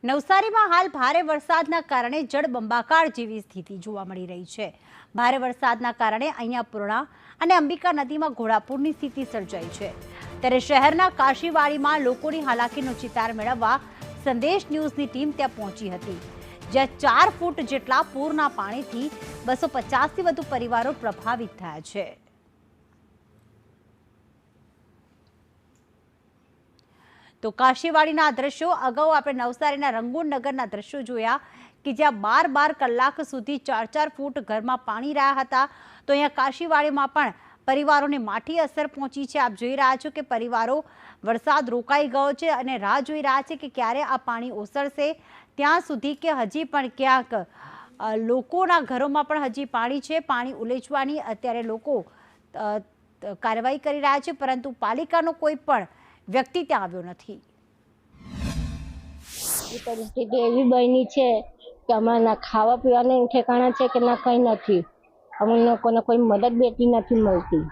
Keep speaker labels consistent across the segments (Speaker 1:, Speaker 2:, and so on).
Speaker 1: નવસારીમાં હાલ ભારે વરસાદના કારણે જળબંબાકાર જેવી સ્થિતિ જોવા મળી રહી છે। ભારે વરસાદના કારણે અહીંયા પૂર્ણા અને અંબિકા નદીમાં ઘોડાપૂરની સ્થિતિ સર્જાઈ છે। ત્યારે શહેરના કાશીવાડીમાં લોકોની હાલાકીનો ચિતાર મેળવવા સંદેશ ન્યૂઝની ટીમ ત્યાં પહોંચી હતી, જ્યાં 4 ફૂટ જેટલા પૂરના પાણીથી 250થી વધુ પરિવારો પ્રભાવિત થયા છે। તો કાશીવાડીના દ્રશ્યો અગાઉ આપણે નવસારીના રંગૂન નગરના દ્રશ્યો જોયા કે જ્યાં 12 કલાક સુધી 4 ફૂટ ઘરમાં પાણી રહ્યા હતા। તો અહીંયા કાશીવાડીમાં પણ પરિવારોને માઠી અસર પહોંચી છે। આપ જોઈ રહ્યા છો કે પરિવારો વરસાદ રોકાઈ ગયો છે અને રાહ જોઈ રહ્યા છે કે ક્યારે આ પાણી ઓસરશે, ત્યાં સુધી કે હજી પણ ક્યાંક લોકોના ઘરોમાં પણ હજી પાણી છે। પાણી ઉલેચવાની અત્યારે લોકો કાર્યવાહી કરી રહ્યા છે, પરંતુ પાલિકાનો કોઈ પણ વ્યક્તિ ત્યાં આવ્યો નથી।
Speaker 2: પરિસ્થિતિ એવી બની છે કે અમારે ના ખાવા પીવાના ઠેકાણા છે કે ના કંઈ નથી। અમને લોકોને કોઈ મદદ બેઠી નથી મળતી।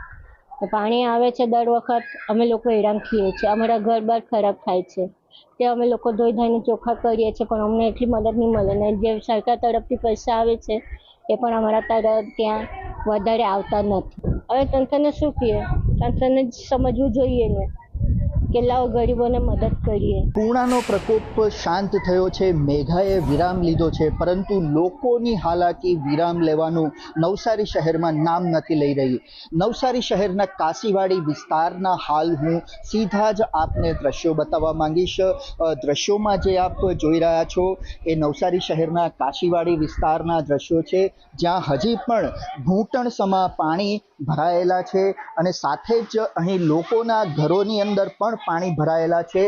Speaker 2: પાણી આવે છે દર વખત અમે લોકો હેરાન થઈએ છીએ। અમારા ઘર બાર ખરાબ થાય છે, તે અમે લોકો ધોઈ ધોઈને ચોખ્ખા કરીએ છીએ, પણ અમને એટલી મદદ નહીં મળે ને જે સરકાર તરફથી પૈસા આવે છે એ પણ અમારા ત્યાં વધારે આવતા નથી। હવે તંત્રને શું કહીએ, તંત્રને સમજવું જોઈએ ને કે લાવો ગરીબોને મદદ કરીએ।
Speaker 3: પૂર્ણાનો પ્રકોપ શાંત થયો છે, મેઘાએ વિરામ લીધો છે, પરંતુ લોકોની હાલાકી વિરામ લેવાનું નવસારી શહેરમાં નામ નથી લઈ રહી। નવસારી શહેરના કાશીવાડી વિસ્તારના હાલ હું સીધા જ આપને દ્રશ્યો બતાવવા માંગીશ। દ્રશ્યોમાં જે આપ જોઈ રહ્યા છો એ નવસારી શહેરના કાશીવાડી વિસ્તારના દ્રશ્યો છે, જ્યાં હજી પણ ઘૂંટણસમા પાણી ભરાયેલા છે અને સાથે જ અહીં લોકોના ઘરોની અંદર પણ પાણી ભરાયેલા છે।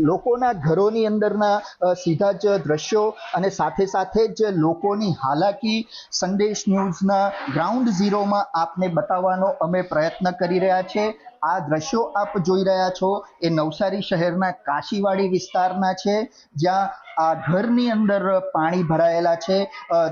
Speaker 3: લોકોના ઘરોની અંદરના સીધા જ દ્રશ્યો અને સાથે સાથે જ લોકોની હાલાકી સંદેશ ન્યૂઝના ગ્રાઉન્ડ ઝીરોમાં આપને બતાવવાનો અમે પ્રયત્ન કરી રહ્યા છે। આ દ્રશ્યો આપ જોઈ રહ્યા છો એ નવસારી શહેરના કાશીવાડી વિસ્તારના છે, જ્યાં આ ઘરની અંદર પાણી ભરાયેલા છે।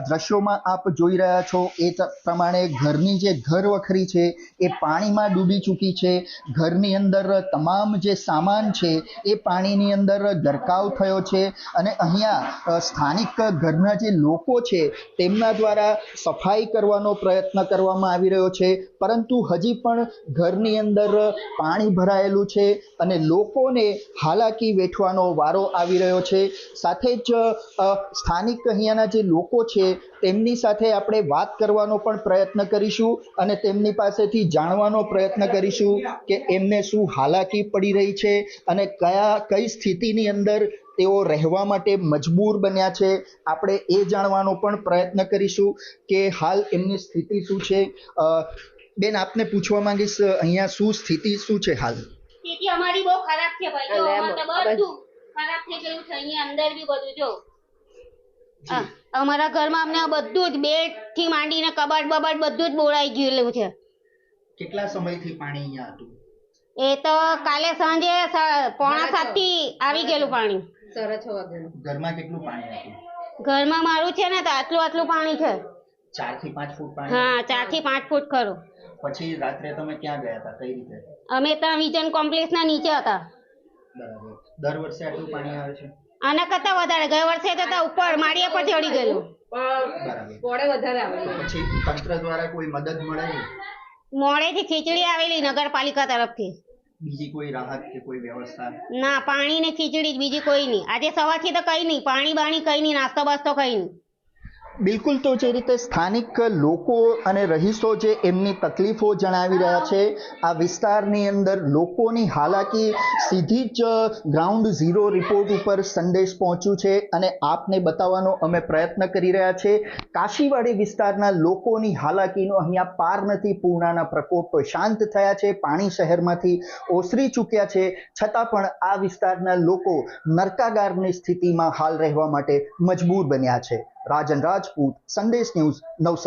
Speaker 3: દ્રશ્યોમાં આપ જોઈ રહ્યા છો એ પ્રમાણે ઘરની જે ઘર વખરી છે એ પાણીમાં ડૂબી ચૂકી છે। ઘરની અંદર તમામ જે સામાન છે એ પાણીની અંદર ગરકાવ થયો છે અને અહીંયા સ્થાનિક ઘરના જે લોકો છે તેમના દ્વારા સફાઈ કરવાનો પ્રયત્ન કરવામાં આવી રહ્યો છે, પરંતુ હજી પણ ઘરની અંદર પાણી ભરાયેલું છે અને લોકોને હાલાકી વેઠવાનો વારો આવી રહ્યો છે। સાથે જ સ્થાનિક અહીંયાના જે લોકો છે તેમની સાથે આપણે વાત કરવાનો પણ પ્રયત્ન કરીશું અને તેમની પાસેથી જાણવાનો પ્રયત્ન કરીશું કે એમને શું હાલાકી પડી રહી છે અને કઈ સ્થિતિની અંદર તેઓ રહેવા માટે મજબૂર બન્યા છે। આપણે એ જાણવાનો પણ પ્રયત્ન કરીશું કે હાલ એમની સ્થિતિ શું છે। બેન, આપને પૂછવા માંગીશ અહીંયા શું સ્થિતિ શું છે હાલ?
Speaker 4: સ્થિતિ અમારી બહુ ખરાબ છે ભાઈ, જો અમાર તો બધું ખરાબ થઈ ગયું છે। અહીંયા અંદર બી બધું જો અમારા ઘરમાં અમને બધું જ બેડ થી માંડીને કબાટ બબાટ બધું જ બોળાઈ ગયેલું છે।
Speaker 3: કેટલા સમયથી પાણી અહીંયા હતું?
Speaker 4: એ તો કાલે સાંજે 6:45 થી આવી ગયેલું પાણી। 6:30 વાગે
Speaker 3: ઘરમાં કેટલું પાણી હતું?
Speaker 4: ઘરમાં મારું છે ને તો આટલું પાણી છે।
Speaker 3: 4 થી 5 ફૂટ પાણી?
Speaker 4: હા, 4 થી 5 ફૂટ ખરું।
Speaker 3: પછી રાત્રે તમે ક્યાં ગયા હતા, કઈ રીતે?
Speaker 4: અમે ત્યાં વિજન કોમ્પ્લેક્સ ના નીચે હતા।
Speaker 3: બરાબર। દર વર્ષે આટલું પાણી આવે છે?
Speaker 4: આના કરતા વધારે, ગયા વર્ષે તો ઉપર માળિયા પર ચડી ગયેલું।
Speaker 3: બરાબર, વધારે આવે। પછી તંત્ર દ્વારા કોઈ મદદ મળે છે?
Speaker 4: મોડેથી ખીચડી આવેલી નગરપાલિકા તરફથી।
Speaker 3: બીજી કોઈ રાહત કે કોઈ વ્યવસ્થા?
Speaker 4: ના, પાણી ને ખીચડી જ, બીજી કોઈ નહીં। આજે સવારથી તો કઈ નહીં, પાણી બાણી કઈ નહીં, નાસ્તો બાસ્તો કઈ નહીં।
Speaker 3: બિલકુલ, તો જે રીતે સ્થાનિક લોકો અને રહીશો જે એમની તકલીફો જણાવી રહ્યા છે, આ વિસ્તારની અંદર લોકોની હાલાકી સીધી જ ગ્રાઉન્ડ ઝીરો રિપોર્ટ ઉપર સંદેશ પહોંચ્યું છે અને આપને બતાવવાનો અમે પ્રયત્ન કરી રહ્યા છે। કાશીવાડી વિસ્તારના લોકોની હાલાકીનો અહીંયા પાર નથી। પૂર્ણાના પ્રકોપ શાંત થયા છે, પાણી શહેરમાંથી ઓસરી ચૂક્યા છે, છતાં પણ આ વિસ્તારના લોકો નરકાગારની સ્થિતિમાં હાલ રહેવા માટે મજબૂર બન્યા છે। રાજન રાજપૂત, સંદેશ ન્યૂઝ, નવસારી।